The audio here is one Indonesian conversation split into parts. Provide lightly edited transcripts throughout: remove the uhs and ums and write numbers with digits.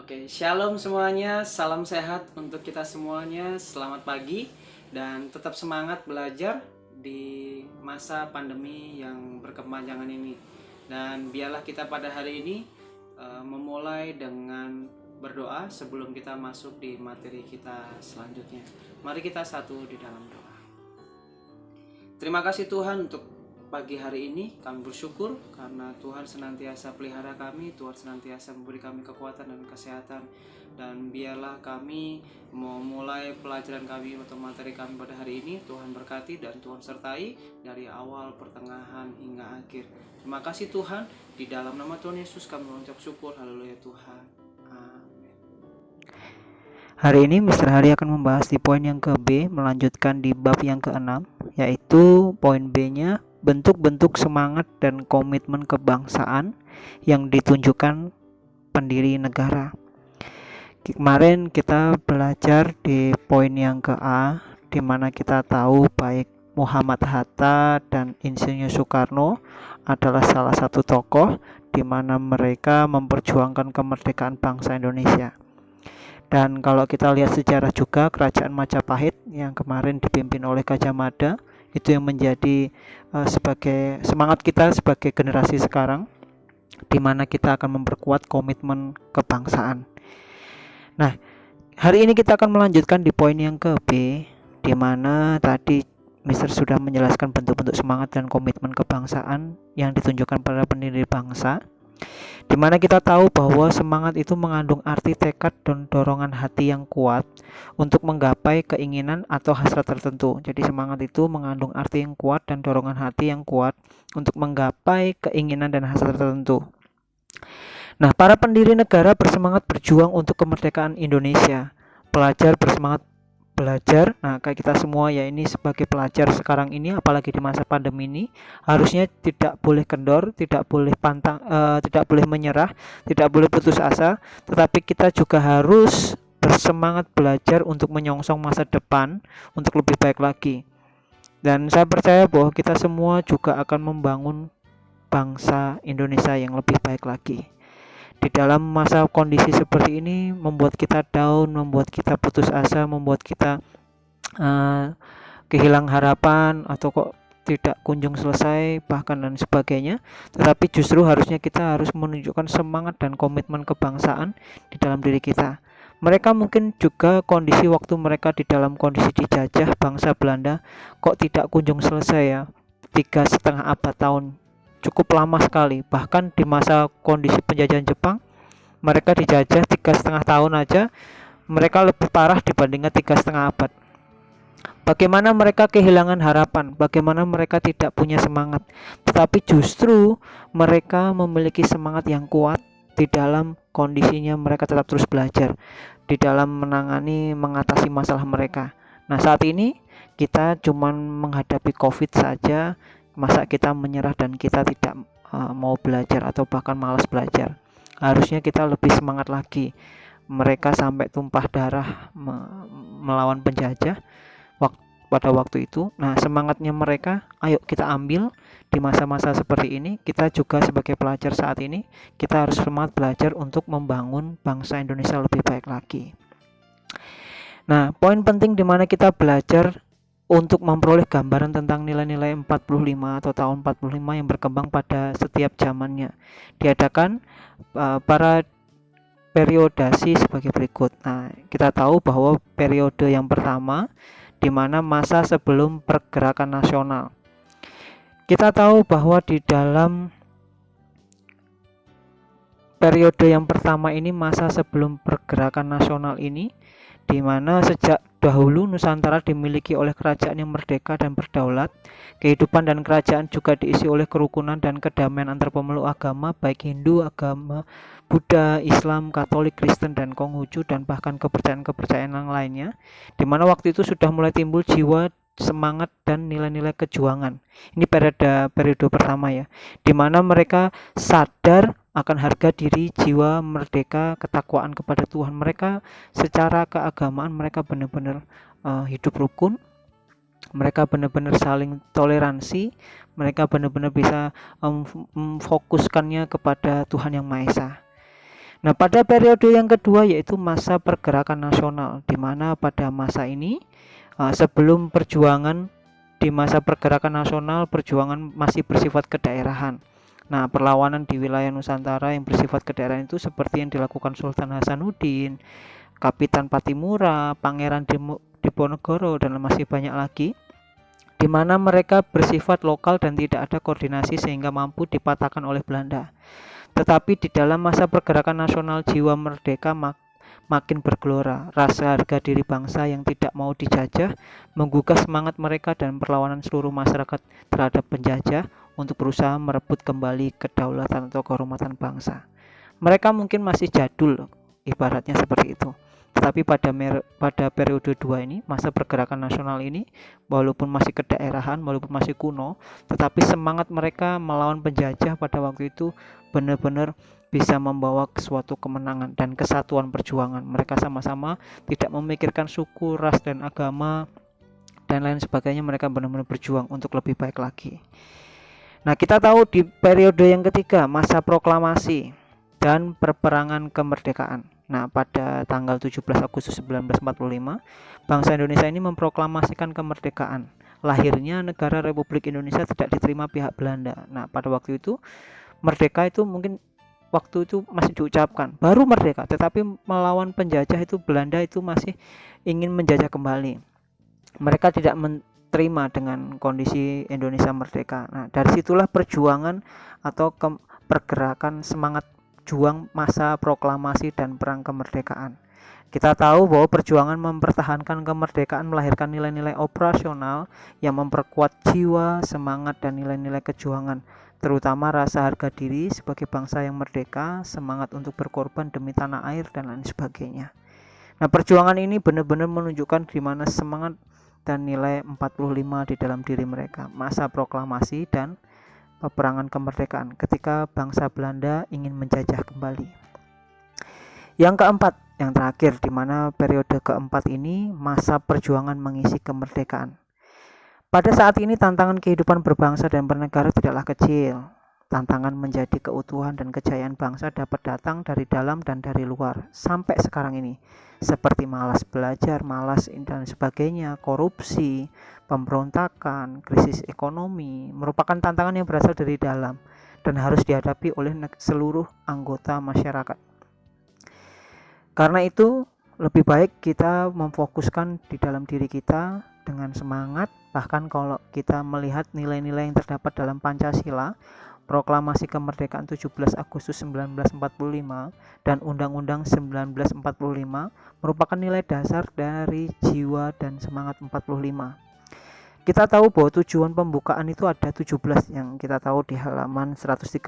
Oke, shalom semuanya, salam sehat untuk kita semuanya. Selamat pagi dan tetap semangat belajar di masa pandemi yang berkepanjangan ini. Dan biarlah kita pada hari ini memulai dengan berdoa sebelum kita masuk di materi kita selanjutnya. Mari kita satu di dalam doa. Terima kasih Tuhan untuk pagi hari ini. Kami bersyukur karena Tuhan senantiasa pelihara kami, Tuhan senantiasa memberi kami kekuatan dan kesehatan. Dan biarlah kami memulai pelajaran kami atau materi kami pada hari ini, Tuhan berkati dan Tuhan sertai dari awal, pertengahan hingga akhir. Terima kasih Tuhan, di dalam nama Tuhan Yesus kami mengucap syukur. Haleluya Tuhan. Amin. Hari ini Mr. Hari akan membahas di poin yang ke-B, melanjutkan di bab yang ke-6, yaitu poin B-nya bentuk-bentuk semangat dan komitmen kebangsaan yang ditunjukkan pendiri negara. Kemarin kita belajar di poin yang ke-A, di mana kita tahu baik Muhammad Hatta dan Insinyur Soekarno adalah salah satu tokoh di mana mereka memperjuangkan kemerdekaan bangsa Indonesia. Dan kalau kita lihat sejarah juga, kerajaan Majapahit yang kemarin dipimpin oleh Gajah Mada itu yang menjadi sebagai semangat kita sebagai generasi sekarang, di mana kita akan memperkuat komitmen kebangsaan. Nah, hari ini kita akan melanjutkan di poin yang ke-B, di mana tadi Mister sudah menjelaskan bentuk-bentuk semangat dan komitmen kebangsaan yang ditunjukkan pada pendiri bangsa, di mana kita tahu bahwa semangat itu mengandung arti tekad dan dorongan hati yang kuat untuk menggapai keinginan atau hasrat tertentu. Jadi semangat itu mengandung arti yang kuat dan dorongan hati yang kuat untuk menggapai keinginan dan hasrat tertentu. Nah, para pendiri negara bersemangat berjuang untuk kemerdekaan Indonesia. Pelajar bersemangat belajar. Nah, kayak kita semua ya, ini sebagai pelajar sekarang ini, apalagi di masa pandemi ini, harusnya tidak boleh kendor, tidak boleh pantang, tidak boleh menyerah, tidak boleh putus asa, tetapi kita juga harus bersemangat belajar untuk menyongsong masa depan untuk lebih baik lagi. Dan saya percaya bahwa kita semua juga akan membangun bangsa Indonesia yang lebih baik lagi. Di dalam masa kondisi seperti ini membuat kita down, membuat kita putus asa, membuat kita kehilangan harapan atau kok tidak kunjung selesai bahkan dan sebagainya. Tetapi justru harusnya kita harus menunjukkan semangat dan komitmen kebangsaan di dalam diri kita. Mereka mungkin juga kondisi waktu mereka di dalam kondisi dijajah bangsa Belanda kok tidak kunjung selesai ya, 3,5 abad tahun, cukup lama sekali. Bahkan di masa kondisi penjajahan Jepang, mereka dijajah 3,5 tahun aja, mereka lebih parah dibandingkan 3,5 abad. Bagaimana mereka kehilangan harapan, bagaimana mereka tidak punya semangat, tetapi justru mereka memiliki semangat yang kuat di dalam kondisinya. Mereka tetap terus belajar di dalam mengatasi masalah mereka. Nah, saat ini kita cuma menghadapi COVID saja, masa kita menyerah dan kita tidak mau belajar atau bahkan malas belajar? Harusnya kita lebih semangat lagi. Mereka sampai tumpah darah melawan penjajah pada waktu itu. Nah, semangatnya mereka ayo kita ambil di masa-masa seperti ini. Kita juga sebagai pelajar saat ini, kita harus semangat belajar untuk membangun bangsa Indonesia lebih baik lagi. Nah, poin penting di mana kita belajar untuk memperoleh gambaran tentang nilai-nilai 45 atau tahun 45 yang berkembang pada setiap zamannya. Diadakan para periodasi sebagai berikut. Nah, kita tahu bahwa periode yang pertama di mana masa sebelum pergerakan nasional. Kita tahu bahwa di dalam periode yang pertama ini, masa sebelum pergerakan nasional ini, di mana sejak dahulu Nusantara dimiliki oleh kerajaan yang merdeka dan berdaulat. Kehidupan dan kerajaan juga diisi oleh kerukunan dan kedamaian antar pemeluk agama, baik Hindu, agama Buddha, Islam, Katolik, Kristen, dan Konghucu, dan bahkan kepercayaan-kepercayaan yang lainnya, di mana waktu itu sudah mulai timbul jiwa, semangat, dan nilai-nilai kejuangan. Ini periode pertama ya, di mana mereka sadar akan harga diri, jiwa merdeka, ketakwaan kepada Tuhan. Mereka secara keagamaan mereka benar-benar hidup rukun, mereka benar-benar saling toleransi, mereka benar-benar bisa memfokuskannya kepada Tuhan Yang Maha Esa. Nah, pada periode yang kedua yaitu masa pergerakan nasional, di mana pada masa ini sebelum perjuangan di masa pergerakan nasional, perjuangan masih bersifat kedaerahan. Nah, perlawanan di wilayah Nusantara yang bersifat kedaerahan itu seperti yang dilakukan Sultan Hasanuddin, Kapitan Patimura, Pangeran Diponegoro, dan masih banyak lagi, di mana mereka bersifat lokal dan tidak ada koordinasi sehingga mampu dipatahkan oleh Belanda. Tetapi di dalam masa pergerakan nasional, jiwa merdeka makin bergelora. Rasa harga diri bangsa yang tidak mau dijajah menggugah semangat mereka dan perlawanan seluruh masyarakat terhadap penjajah untuk berusaha merebut kembali kedaulatan atau kehormatan bangsa. Mereka mungkin masih jadul, ibaratnya seperti itu. Tetapi pada periode 2 ini, masa pergerakan nasional ini, walaupun masih kedaerahan, walaupun masih kuno, tetapi semangat mereka melawan penjajah pada waktu itu benar-benar bisa membawa suatu kemenangan dan kesatuan perjuangan. Mereka sama-sama tidak memikirkan suku, ras, dan agama, dan lain sebagainya. Mereka benar-benar berjuang untuk lebih baik lagi. Nah, kita tahu di periode yang ketiga, masa proklamasi dan perperangan kemerdekaan. Nah, pada tanggal 17 Agustus 1945, bangsa Indonesia ini memproklamasikan kemerdekaan. Lahirnya negara Republik Indonesia tidak diterima pihak Belanda. Nah, pada waktu itu merdeka itu mungkin waktu itu masih diucapkan baru merdeka, tetapi melawan penjajah itu Belanda itu masih ingin menjajah kembali. Mereka tidak menerima dengan kondisi Indonesia merdeka. Nah, dari situlah perjuangan atau pergerakan semangat juang masa proklamasi dan perang kemerdekaan. Kita tahu bahwa perjuangan mempertahankan kemerdekaan melahirkan nilai-nilai operasional yang memperkuat jiwa, semangat, dan nilai-nilai kejuangan, terutama rasa harga diri sebagai bangsa yang merdeka, semangat untuk berkorban demi tanah air, dan lain sebagainya. Nah, perjuangan ini benar-benar menunjukkan di mana semangat dan nilai 45 di dalam diri mereka. Masa proklamasi dan peperangan kemerdekaan ketika bangsa Belanda ingin menjajah kembali. Yang keempat, yang terakhir, di mana periode keempat ini masa perjuangan mengisi kemerdekaan. Pada saat ini tantangan kehidupan berbangsa dan bernegara tidaklah kecil. Tantangan menjadi keutuhan dan kejayaan bangsa dapat datang dari dalam dan dari luar sampai sekarang ini, seperti malas belajar, malas dan sebagainya, korupsi, pemberontakan, krisis ekonomi merupakan tantangan yang berasal dari dalam dan harus dihadapi oleh seluruh anggota masyarakat. Karena itu lebih baik kita memfokuskan di dalam diri kita dengan semangat. Bahkan kalau kita melihat nilai-nilai yang terdapat dalam Pancasila, Proklamasi Kemerdekaan 17 Agustus 1945 dan Undang-Undang 1945 merupakan nilai dasar dari jiwa dan semangat 45. Kita tahu bahwa tujuan pembukaan itu ada 17 yang kita tahu di halaman 138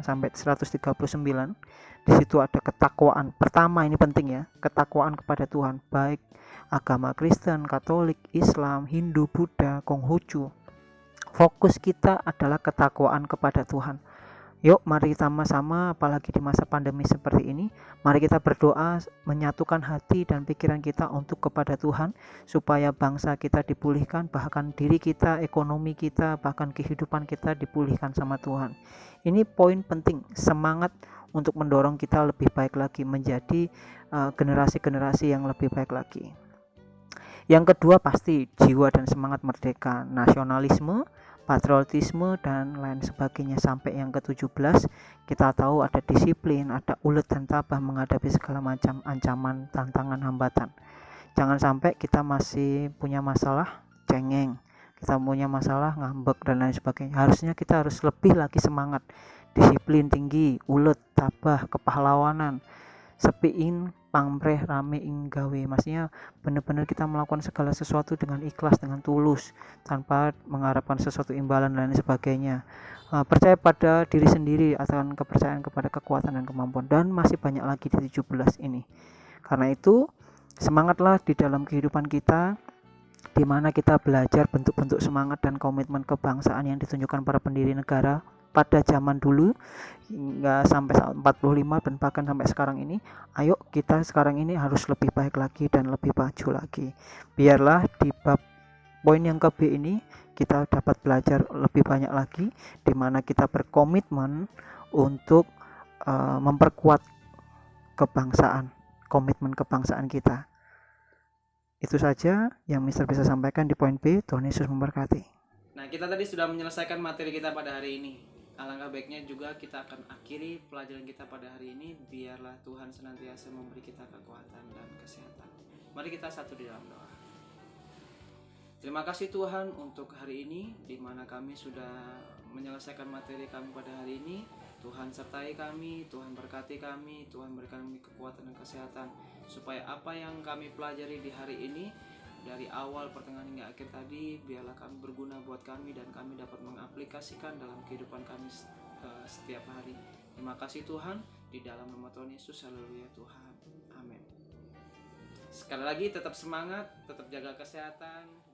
sampai 139. Di situ ada ketakwaan. Pertama, ini penting ya, ketakwaan kepada Tuhan, baik agama Kristen, Katolik, Islam, Hindu, Buddha, Konghucu. Fokus kita adalah ketakwaan kepada Tuhan. Yuk, mari sama-sama, apalagi di masa pandemi seperti ini, mari kita berdoa menyatukan hati dan pikiran kita untuk kepada Tuhan, supaya bangsa kita dipulihkan, bahkan diri kita, ekonomi kita, bahkan kehidupan kita dipulihkan sama Tuhan. Ini poin penting, semangat untuk mendorong kita lebih baik lagi, menjadi generasi-generasi yang lebih baik lagi. Yang kedua pasti jiwa dan semangat merdeka, nasionalisme, patriotisme, dan lain sebagainya. Sampai yang ke-17 kita tahu ada disiplin, ada ulet dan tabah menghadapi segala macam ancaman, tantangan, hambatan. Jangan sampai kita masih punya masalah cengeng, kita punya masalah ngambek dan lain sebagainya. Harusnya kita harus lebih lagi semangat, disiplin tinggi, ulet, tabah, kepahlawanan, sepiin pamreh rame ing gawe. Maksudnya benar-benar kita melakukan segala sesuatu dengan ikhlas, dengan tulus, tanpa mengharapkan sesuatu imbalan dan lain sebagainya. Percaya pada diri sendiri atau kepercayaan kepada kekuatan dan kemampuan, dan masih banyak lagi di 17 ini. Karena itu semangatlah di dalam kehidupan kita, di mana kita belajar bentuk-bentuk semangat dan komitmen kebangsaan yang ditunjukkan para pendiri negara pada zaman dulu hingga sampai 45 dan bahkan sampai sekarang ini. Ayo kita sekarang ini harus lebih baik lagi dan lebih maju lagi. Biarlah di bab poin yang ke B ini kita dapat belajar lebih banyak lagi, di mana kita berkomitmen untuk memperkuat kebangsaan, komitmen kebangsaan kita. Itu saja yang Mister bisa sampaikan di poin B. Tuhan Yesus memberkati. Nah, kita tadi sudah menyelesaikan materi kita pada hari ini. Alangkah baiknya juga kita akan akhiri pelajaran kita pada hari ini. Biarlah Tuhan senantiasa memberi kita kekuatan dan kesehatan. Mari kita satu di dalam doa. Terima kasih Tuhan untuk hari ini, di mana kami sudah menyelesaikan materi kami pada hari ini. Tuhan sertai kami, Tuhan berkati kami, Tuhan berikan kami kekuatan dan kesehatan, supaya apa yang kami pelajari di hari ini, dari awal, pertengahan hingga akhir tadi, biarlah kami berguna buat kami dan kami dapat mengaplikasikan dalam kehidupan kami setiap hari. Terima kasih Tuhan, di dalam nama Tuhan Yesus, haleluya Tuhan, amin. Sekali lagi tetap semangat, tetap jaga kesehatan.